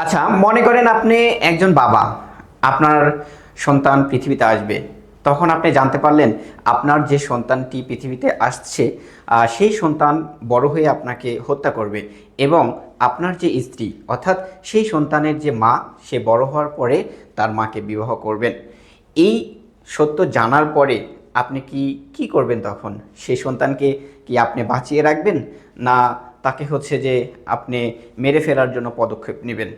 আচ্ছা, মনে করেন আপনি একজন বাবা, আপনার সন্তান পৃথিবীতে আসবে। তখন আপনি জানতে পারলেন আপনার যে সন্তানটি পৃথিবীতে আসছে, সেই সন্তান বড় হয়ে আপনাকে হত্যা করবে এবং আপনার যে স্ত্রী অর্থাৎ সেই সন্তানের যে মা, সে বড় হওয়ার পরে তার মাকে বিবাহ করবেন। এই সত্য জানার পরে আপনি কি করবেন তখন? সেই সন্তানকে কি আপনি বাঁচিয়ে রাখবেন, না তাকে হচ্ছে যে আপনি মেরে ফেলার জন্য পদক্ষেপ নেবেন?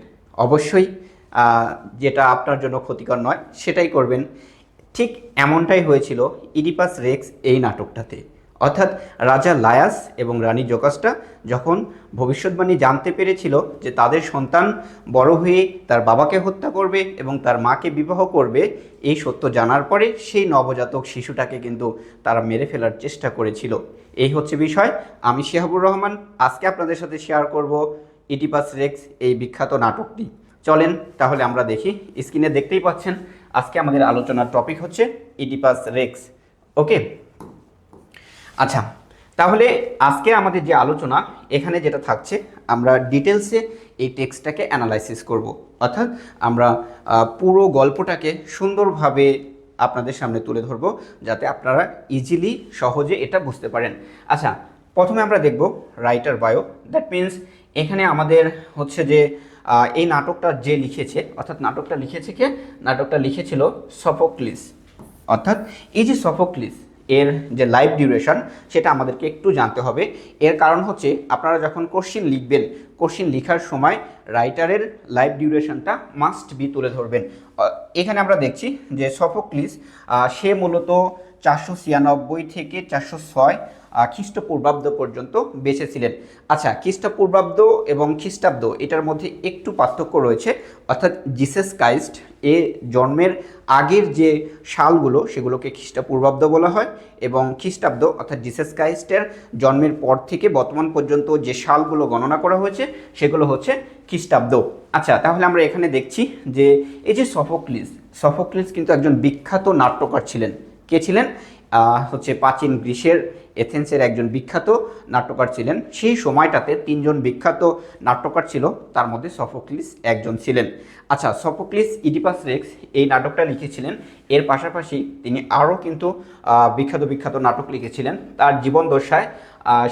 অবশ্যই যেটা আপনার জন্য ক্ষতিকর নয় সেটাই করবেন। ঠিক এমনটাই হয়েছিল ইডিপাস রেক্স এই নাটকটাতে। অর্থাৎ রাজা লায়াস এবং রানী জোকাস্টা যখন ভবিষ্যৎবাণী জানতে পেরেছিল যে তাদের সন্তান বড় হয়ে তার বাবাকে হত্যা করবে এবং তার মাকে বিবাহ করবে, এই সত্য জানার পরে সেই নবজাতক শিশুটাকে কিন্তু তারা মেরে ফেলার চেষ্টা করেছিল। এই হচ্ছে বিষয়। আমি শিহাবুর রহমান আজকে আপনাদের সাথে শেয়ার করব ইডিপাস রেক্স এই বিখ্যাত নাটকটি। চলেন তাহলে আমরা দেখি। স্ক্রিনে দেখতেই পাচ্ছেন আজকে আমাদের আলোচনার টপিক হচ্ছে ইডিপাস রেক্স। ওকে, আচ্ছা, তাহলে আজকে আমাদের যে আলোচনা এখানে যেটা থাকছে, আমরা ডিটেলসে এই টেক্সটটাকে অ্যানালাইসিস করব। অর্থাৎ আমরা পুরো গল্পটাকে সুন্দরভাবে আপনাদের সামনে তুলে ধরব, যাতে আপনারা ইজিলি সহজে এটা বুঝতে পারেন। আচ্ছা, প্রথমে আমরা দেখব রাইটার বায়ো। দ্যাট মিন্স এখানে আমাদের হচ্ছে যে এই নাটকটা যে লিখেছে, অর্থাৎ নাটকটা লিখেছে কে? নাটকটা লিখেছিল সফোক্লিস। অর্থাৎ এই যে সফোক্লিস, এর যে লাইফ ডিউরেশন সেটা আমাদেরকে একটু জানতে হবে। এর কারণ হচ্ছে আপনারা যখন কোশ্চিন লিখবেন, কোশ্চিন লেখার সময় রাইটারের লাইফ ডিউরেশনটা মাস্ট বি তুলে ধরবেন। এখানে আমরা দেখছি যে সফোক্লিস সে মূলত 496 থেকে 406 খ্রিস্টপূর্বাব্দ পর্যন্ত বেঁচে ছিলেন। আচ্ছা, খ্রিস্টপূর্বাব্দ এবং খ্রিস্টাব্দ এটার মধ্যে একটু পার্থক্য রয়েছে। অর্থাৎ জিসাস ক্রাইস্ট এ জন্মের আগের যে সালগুলো সেগুলোকে খ্রিস্টপূর্বাব্দ বলা হয়, এবং খ্রিস্টাব্দ অর্থাৎ জিসাস ক্রাইস্টের জন্মের পর থেকে বর্তমান পর্যন্ত যে সালগুলো গণনা করা হয়েছে সেগুলো হচ্ছে খ্রিস্টাব্দ। আচ্ছা, তাহলে আমরা এখানে দেখছি যে এই যে সফোক্লিস কিন্তু একজন বিখ্যাত নাট্যকার ছিলেন। কে ছিলেন? হচ্ছে প্রাচীন গ্রিসের এথেন্সের একজন বিখ্যাত নাট্যকার ছিলেন। সেই সময়টাতে 3জন বিখ্যাত নাট্যকার ছিল, তার মধ্যে সফোক্লিস একজন ছিলেন। আচ্ছা, সফোক্লিস ইডিপাস রেক্স এই নাটকটা লিখেছিলেন। এর পাশাপাশি তিনি আরও কিন্তু বিখ্যাত বিখ্যাত নাটক লিখেছিলেন। তার জীবন দশায়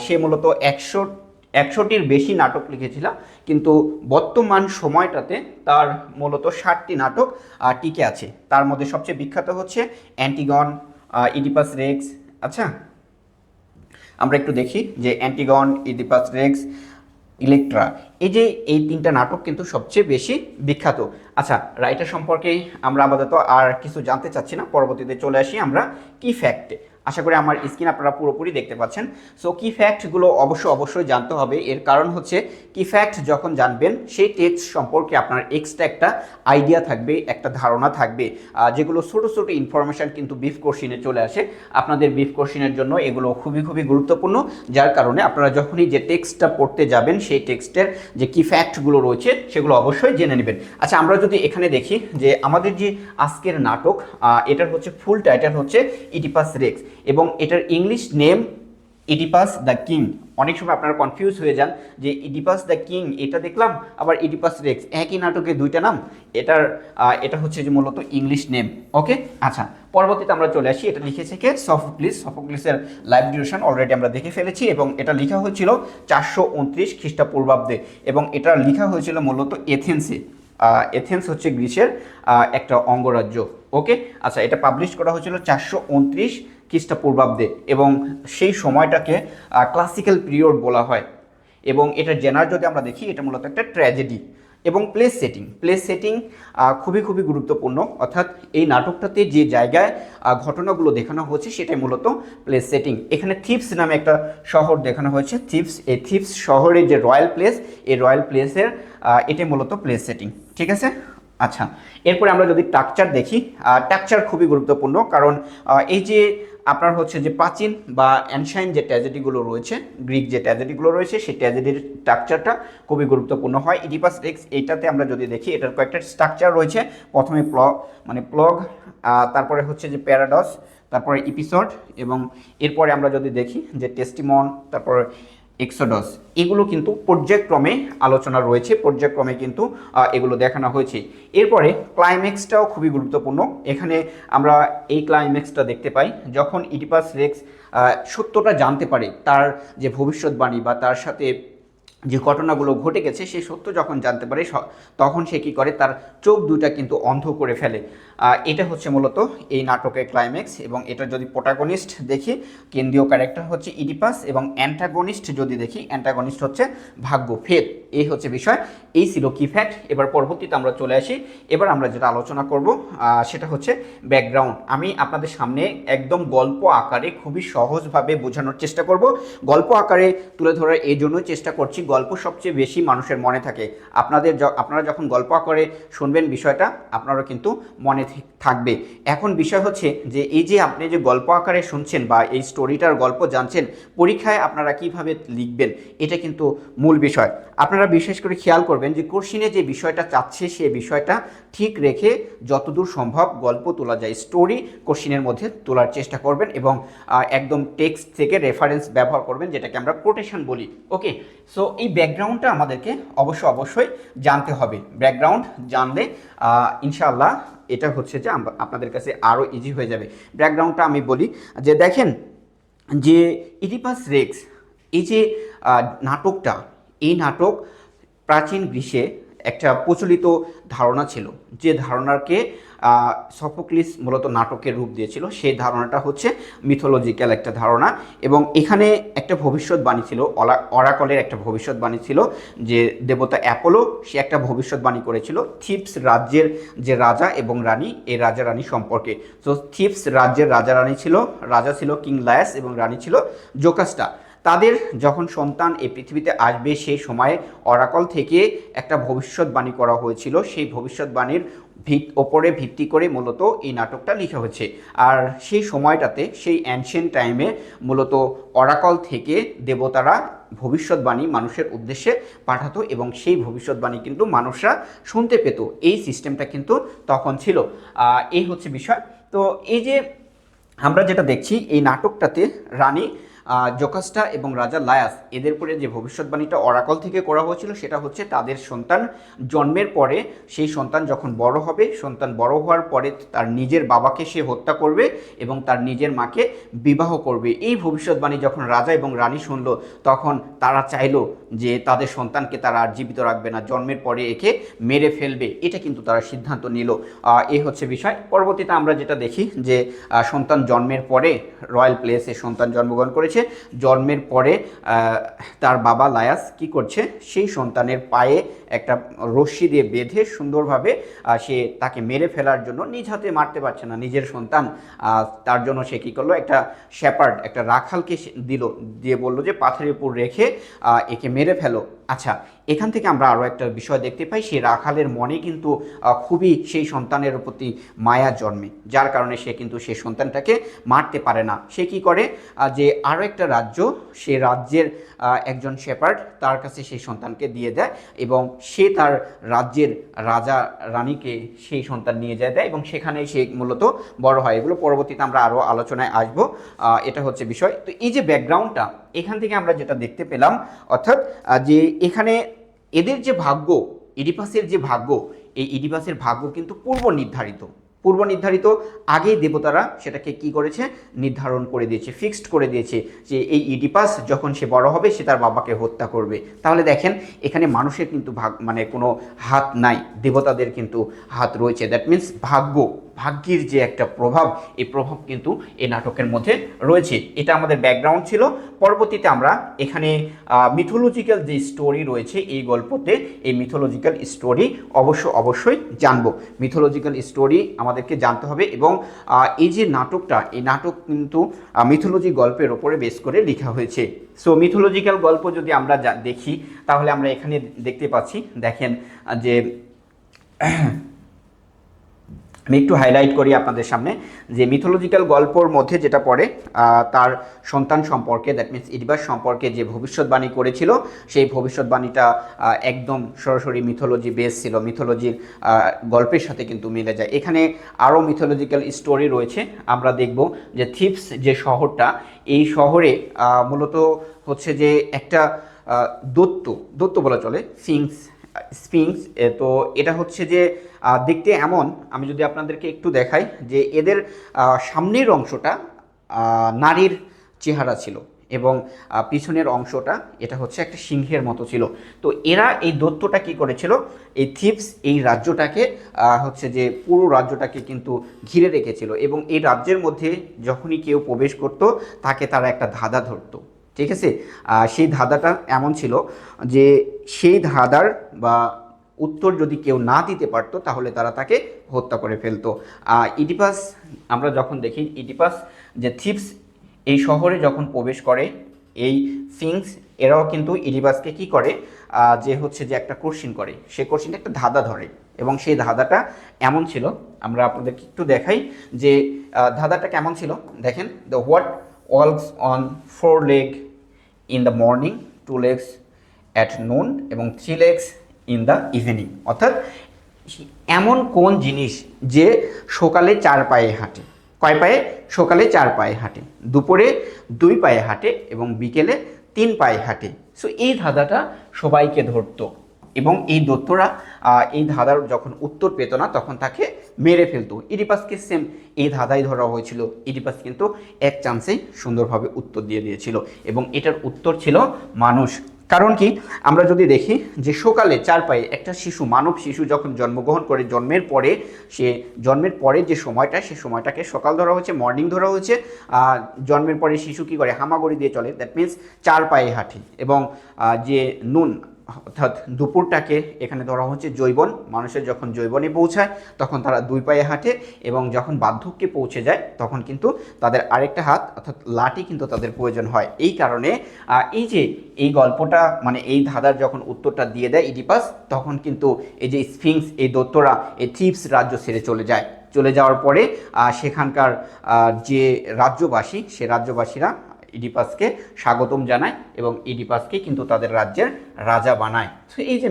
সে মূলত 100টির বেশি নাটক লিখেছিল, কিন্তু বর্তমান সময়টাতে তার মূলত 60টি নাটক টিকে আছে। তার মধ্যে সবচেয়ে বিখ্যাত হচ্ছে অ্যান্টিগন, ইডিপাস রেক্স। আচ্ছা, আমরা একটু দেখি যে অ্যান্টিগন, ইডিপাস রেক্স, ইলেকট্রা, এই যে এই 3টা নাটক কিন্তু সবচেয়ে বেশি বিখ্যাত। আচ্ছা, রাইটার সম্পর্কে আমরা আপাতত আর কিছু জানতে চাচ্ছি না, পরবর্তীতে চলে আসি আমরা কি ফ্যাক্টে। আশা করি আমার স্ক্রিন আপনারা পুরোপুরি দেখতে পাচ্ছেন। সো কি ফ্যাক্টগুলো অবশ্যই জানতে হবে। এর কারণ হচ্ছে কি ফ্যাক্ট যখন জানবেন সেই টেক্সট সম্পর্কে আপনার এক্সট্রা একটা আইডিয়া থাকবে, একটা ধারণা থাকবে, যেগুলো ছোটো ছোটো ইনফরমেশান কিন্তু বিফ কোশ্চিনে চলে আসে। আপনাদের বিফ কোশ্চিনের জন্য এগুলো খুবই গুরুত্বপূর্ণ, যার কারণে আপনারা যখনই যে টেক্সটটা পড়তে যাবেন সেই টেক্সটের যে কি ফ্যাক্টগুলো রয়েছে সেগুলো অবশ্যই জেনে নেবেন। আচ্ছা, আমরা যদি এখানে দেখি যে আমাদের যে আজকের নাটক, এটার হচ্ছে ফুল টাইটেল হচ্ছে ইডিপাস রেক্স, এবং এটার English name Oedipus the king. অনেক সময় আপনারা কনফিউজ হয়ে যান যে ইডিপাস দ্য কিং এটা দেখলাম, আবার ইডিপাস রেক্স, একই নাটকে দুইটা নাম। এটা হচ্ছে যে মূলত ইংলিশ নেম। ওকে, আচ্ছা, পরবর্তীতে আমরা চলে আসি। এটা লিখেছে কে? সফোক্লিসের লাইফ ডিউরেশন অলরেডি আমরা দেখে ফেলেছি, এবং এটা লেখা হয়েছিল 429 খ্রিস্টপূর্বাব্দে, এবং এটা লেখা হয়েছিল মূলত এথেন্সে। এথেন্স হচ্ছে গ্রিসের একটা অঙ্গরাজ্য। ওকে, আচ্ছা, এটা পাবলিশ করা হয়েছিল 429 খ্রিস্টপূর্বাব্দে, এবং সেই সময়টাকে ক্লাসিক্যাল পিরিয়ড বলা হয়। এবং এটার জেনার যদি আমরা দেখি, এটা মূলত একটা ট্র্যাজেডি। এবং প্লেস সেটিং খুবই গুরুত্বপূর্ণ। অর্থাৎ এই নাটকটাতে যে জায়গায় ঘটনাগুলো দেখানো হয়েছে সেটাই মূলত প্লেস সেটিং। এখানে থিপস নামে একটা শহর দেখানো হয়েছে, থিপস। এই থিপস শহরের যে রয়্যাল প্লেস, এই রয়্যাল প্লেসের এটাই মূলত প্লেস সেটিং। ঠিক আছে, আচ্ছা, এরপরে আমরা যদি টাকচার দেখি, টাকচার খুবই গুরুত্বপূর্ণ, কারণ এই যে আপনার হচ্ছে যে প্রাচীন বা অ্যানশাইন যে ট্র্যাজেডিগুলো রয়েছে, গ্রিক যে ট্র্যাজেডিগুলো রয়েছে, সেই ট্র্যাজেডির স্ট্রাকচারটা খুবই গুরুত্বপূর্ণ হয়। ইডিপাস রেক্স এইটাতে আমরা যদি দেখি, এটার কয়েকটা স্ট্রাকচার রয়েছে। প্রথমে প্লগ, তারপরে হচ্ছে যে প্যারাডস, তারপরে এপিসোড, এবং এরপরে আমরা যদি দেখি যে টেস্টিমন, তারপরে এক্সোডাস, এগুলো কিন্তু পর্যায়ক্রমে আলোচনা রয়েছে, পর্যায়ক্রমে কিন্তু এগুলো দেখানো হয়েছে। এরপরে ক্লাইম্যাক্সটাও খুবই গুরুত্বপূর্ণ। এখানে আমরা এই ক্লাইম্যাক্সটা দেখতে পাই যখন ইডিপাস রেক্স সত্যটা জানতে পারে, তার যে ভবিষ্যৎবাণী বা তার সাথে যে ঘটনাগুলো ঘটে গেছে সেই সত্য যখন জানতে পারে তখন সে কী করে, তার চোখ দুটা কিন্তু অন্ধ করে ফেলে। এটা হচ্ছে মূলত এই নাটকের ক্লাইম্যাক্স। এবং এটা যদি প্রোটাগনিস্ট দেখি, কেন্দ্রীয় ক্যারেক্টার হচ্ছে ইডিপাস, এবং অ্যান্টাগনিস্ট যদি দেখি, অ্যান্টাগনিস্ট হচ্ছে ভাগ্য, ফেত। এই হচ্ছে বিষয়। এই ছিল কি ফ্যাক্ট। এবার পরবর্তীতে আমরা চলে আসি। এবার আমরা যেটা আলোচনা করব সেটা হচ্ছে ব্যাকগ্রাউন্ড। আমি আপনাদের সামনে একদম গল্প আকারে খুবই সহজভাবে বোঝানোর চেষ্টা করব। গল্প আকারে তুলে ধরার এই জন্যই চেষ্টা করছি, গল্প সবচেয়ে বেশি মানুষের মনে থাকে। আপনারা যখন গল্প আকারে শুনবেন বিষয়টা, আপনারও কিন্তু মনে থাকবে। এখন বিষয় হচ্ছে যে এই যে আপনি যে গল্প আকারে শুনছেন বা এই স্টোরিটার গল্প জানছেন, পরীক্ষায় আপনারা কিভাবে লিখবেন, এটা কিন্তু মূল বিষয়। আপনারা বিশেষ করে খেয়াল করবেন যে কোশ্চিনে যে বিষয়টা চাচ্ছে সেই বিষয়টা ঠিক রেখে যতদূর সম্ভব গল্প তোলা যায়, স্টোরি কোশ্চিনের মধ্যে তোলার চেষ্টা করবেন, এবং একদম টেক্সট থেকে রেফারেন্স ব্যবহার করবেন, যেটাকে আমরা কোটেশন বলি। ওকে, সো এই ব্যাকগ্রাউন্ডটা আমাদেরকে অবশ্যই জানতে হবে। ব্যাকগ্রাউন্ড জানলে ইনশাআল্লাহ এটা হচ্ছে যে আপনাদের কাছে আরও ইজি হয়ে যাবে। ব্যাকগ্রাউন্ডটা আমি বলি যে দেখেন, যে ইডিপাস রেক্স, এই যে নাটকটা, এই নাটক প্রাচীন গ্রীসে একটা প্রচলিত ধারণা ছিল, যে ধারণাকে সফোক্লিস মূলত নাটকের রূপ দিয়েছিল। সেই ধারণাটা হচ্ছে মিথোলজিক্যাল একটা ধারণা। এবং এখানে একটা ভবিষ্যৎবাণী ছিল, অরাকলের একটা ভবিষ্যৎবাণী ছিল, যে দেবতা অ্যাপোলো সে একটা ভবিষ্যৎবাণী করেছিল থিপস রাজ্যের যে রাজা এবং রানী, এই রাজা রানী সম্পর্কে। তো থিপস রাজ্যের রাজা ছিল কিং লায়াস, এবং রানী ছিল জোকাস্টা। তাদের যখন সন্তান এই পৃথিবীতে আসবে সেই সময়ে অরাকল থেকে একটা ভবিষ্যৎবাণী করা হয়েছিল। সেই ভবিষ্যৎবাণীর ওপরে ভিত্তি করে মূলত এই নাটকটা লেখা হয়েছে। আর সেই সময়টাতে, সেই অ্যানশিয়েন্ট টাইমে মূলত অরাকল থেকে দেবতারা ভবিষ্যৎবাণী মানুষের উদ্দেশ্যে পাঠাতো, এবং সেই ভবিষ্যৎবাণী কিন্তু মানুষরা শুনতে পেত। এই সিস্টেমটা কিন্তু তখন ছিল। এই হচ্ছে বিষয়। তো এই যে আমরা যেটা দেখছি এই নাটকটাতে, রানী জোকাস্টা এবং রাজা লায়াস, এদের পরে যে ভবিষ্যৎবাণীটা অরাকল থেকে করা হয়েছিল সেটা হচ্ছে তাদের সন্তান জন্মের পরে, সেই সন্তান যখন বড় হবে, সন্তান বড় হওয়ার পরে তার নিজের বাবাকে সে হত্যা করবে এবং তার নিজের মাকে বিবাহ করবে। এই ভবিষ্যৎবাণী যখন রাজা এবং রানী শুনলো, তখন তারা চাইলো যে তাদের সন্তানকে তারা আর জীবিত রাখবে না, জন্মের পরে একে মেরে ফেলবে। এটা কিন্তু তারা সিদ্ধান্ত নিল। এই হচ্ছে বিষয়। পরবর্তীতে আমরা যেটা দেখি যে সন্তান জন্মের পরে, রয়্যাল প্লেসে সন্তান জন্মগ্রহণ করেছে, জন্মের পরে তার বাবা লায়াস কি করছে, সেই সন্তানের পায়ে একটা রশ্মি দিয়ে বেঁধে সুন্দরভাবে সে তাকে মেরে ফেলার জন্য, নিজ হাতে মারতে পারছে না নিজের সন্তান, তার জন্য সে কী করলো, একটা শেপার্ড, একটা রাখালকে দিল, দিয়ে বললো যে পাথরের উপর রেখে একে মেরে ফেলো। আচ্ছা, এখান থেকে আমরা আরও একটা বিষয় দেখতে পাই, সেই রাখালের মনে কিন্তু খুবই সেই সন্তানের প্রতি মায়া জন্মে, যার কারণে সে কিন্তু সেই সন্তানটাকে মারতে পারে না। সে কি করে, যে আরও একটা রাজ্য, সে রাজ্যের একজন শেপার্ড তার কাছে সেই সন্তানকে দিয়ে দেয়, এবং সে তার রাজ্যের রাজা রানীকে সেই সন্তান নিয়ে যায় দেয়, এবং সেখানে সে মূলত বড় হয়। এগুলো পরবর্তীতে আমরা আরও আলোচনায় আসবো। এটা হচ্ছে বিষয়। তো এই যে ব্যাকগ্রাউন্ডটা, এখান থেকে আমরা যেটা দেখতে পেলাম, অর্থাৎ যে এখানে এদের যে ভাগ্য, ইডিপাসের যে ভাগ্য, এই ইডিপাসের ভাগ্য কিন্তু পূর্ব নির্ধারিত। আগেই দেবতারা সেটাকে কি করেছে, নির্ধারণ করে দিয়েছে, ফিক্সড করে দিয়েছে, যে এই ইডিপাস যখন সে বড় হবে সে তার বাবাকে হত্যা করবে। তাহলে দেখেন, এখানে মানুষের কিন্তু মানে কোনো হাত নাই, দেবতাদের কিন্তু হাত রয়েছে। দ্যাট মিন্স ভাগ্যের যে একটা প্রভাব, এই প্রভাব কিন্তু এই নাটকের মধ্যে রয়েছে। এটা আমাদের ব্যাকগ্রাউন্ড ছিল। পরবর্তীতে আমরা এখানে মিথোলজিক্যাল যে স্টোরি রয়েছে এই গল্পতে, এই মিথোলজিক্যাল স্টোরি অবশ্যই জানবো। মিথোলজিক্যাল স্টোরি আমাদেরকে জানতে হবে, এবং এই যে নাটকটা, এই নাটক কিন্তু মিথোলজি গল্পের ওপরে বেস করে লেখা হয়েছে। সো মিথোলজিক্যাল গল্প যদি আমরা দেখি, তাহলে আমরা এখানে দেখতে পাচ্ছি, দেখেন যে আমি একটু হাইলাইট করি আপনাদের সামনে যে মিথোলজিক্যাল গল্পর মধ্যে যেটা পড়ে তার সন্তান সম্পর্কে, দ্যাট মিনস ইডিপাস সম্পর্কে যে ভবিষ্যৎবাণী করেছিল সেই ভবিষ্যৎবাণীটা একদম সরাসরি মিথোলজি বেস ছিল, মিথোলজির গল্পের সাথে কিন্তু মিলে যায়। এখানে আরও মিথোলজিক্যাল স্টোরি রয়েছে। আমরা দেখব যে থিপস যে শহরটা, এই শহরে মূলত হচ্ছে যে একটা দৈত্য বলা চলে, স্ফিংস। তো এটা হচ্ছে যে দেখতে এমন, আমি যদি আপনাদেরকে একটু দেখাই যে এদের সামনের অংশটা নারীর চেহারা ছিল এবং পিছনের অংশটা এটা হচ্ছে একটা সিংহের মতো ছিল। তো এরা এই দৈত্যটা কি করেছিল, এই থিপস এই রাজ্যটাকে হচ্ছে যে পুরো রাজ্যটাকে কিন্তু ঘিরে রেখেছিল এবং এই রাজ্যের মধ্যে যখনই কেউ প্রবেশ করত তাকে তারা একটা ধাঁধা ধরতো। ঠিক আছে, সেই ধাঁধাটা এমন ছিল যে সেই ধাঁধার বা উত্তর যদি কেউ না দিতে পারতো তাহলে তারা তাকে হত্যা করে ফেলতো। ইডিপাস আমরা যখন দেখি, ইডিপাস যে থিপস এই শহরে যখন প্রবেশ করে, এই ফিংস এরাও কিন্তু ইডিপাসকে কি করে, যে হচ্ছে যে একটা কোশ্চিন করে, সেই কোশ্চিনটা একটা ধাঁধা ধরে এবং সেই ধাঁধাটা এমন ছিল, আমরা আপনাদেরকে একটু দেখাই যে ধাঁধাটা কেমন ছিল। দেখেন, the what walks on 4 leg in the morning, 2 legs at noon এবং 3 legs ইন দ্য ইভিনিং। অর্থাৎ এমন কোন জিনিস যে সকালে 4 পায়ে হাঁটে, কয় পায়ে, সকালে 4 পায়ে হাঁটে, দুপুরে 2 পায়ে হাঁটে এবং বিকেলে 3 পায়ে হাঁটে। সো এই ধাঁধাটা সবাইকে ধরতো এবং এই দৈত্যরা এই ধাঁধার যখন উত্তর পেত না তখন তাকে মেরে ফেলতো। ইডিপাসকে সেম এই ধাঁধাই ধরা হয়েছিল। ইডিপাস কিন্তু এক চান্সেই সুন্দরভাবে উত্তর দিয়ে দিয়েছিল এবং এটার উত্তর ছিল মানুষ। কারণ কি, আমরা যদি দেখি যে সকালে 4 পায়ে একটা শিশু, মানব শিশু যখন জন্মগ্রহণ করে, জন্মের পরে যে সময়টা, সে সময়টাকে সকাল ধরা হয়েছে, মর্নিং ধরা হয়েছে। জন্মের পরে শিশু কী করে, হামাগুড়ি দিয়ে চলে, দ্যাট মিন্স 4 পায়ে হাঁটে এবং যে নুন অর্থাৎ দুপুরটাকে এখানে ধরা হচ্ছে যৌবন, মানুষের যখন যৌবনে পৌঁছায় তখন তারা 2 পায়ে হাঁটে এবং যখন বার্ধক্যে পৌঁছে যায় তখন কিন্তু তাদের আরেকটা হাত অর্থাৎ লাঠি কিন্তু তাদের প্রয়োজন হয়। এই কারণে এই যে এই গল্পটা মানে এই ধাঁধার যখন উত্তরটা দিয়ে দেয় ইডিপাস, তখন কিন্তু এই যে স্ফিংস, এই দৈত্যরা এই থিপস রাজ্য ছেড়ে চলে যাওয়ার পরে সেখানকার যে রাজ্যবাসী, সে রাজ্যবাসীরা ইডিপাসকে স্বাগতম জানায় এবং ইডিপাসকে কিন্তু তাদের রাজ্যের রাজা বানায়। তো এই যে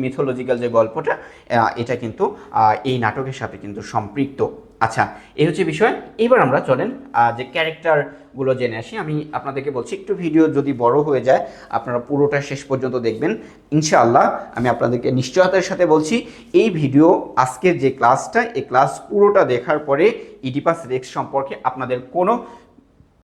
মিথোলজিক্যাল যে গল্পটা, এটা কিন্তু এই নাটকের সাথে কিন্তু সম্পৃক্ত। আচ্ছা, এই হচ্ছে বিষয়। এবার আমরা চলেন যে ক্যারেক্টারগুলো জেনে আসি। আমি আপনাদেরকে বলছি একটু ভিডিও যদি বড় হয়ে যায় আপনারা পুরোটা শেষ পর্যন্ত দেখবেন ইনশাআল্লাহ। আমি আপনাদেরকে নিশ্চয়তার সাথে বলছি এই ভিডিও, আজকের যে ক্লাসটা, এই ক্লাস পুরোটা দেখার পরে ইডিপাস রেক্স সম্পর্কে আপনাদের কোনো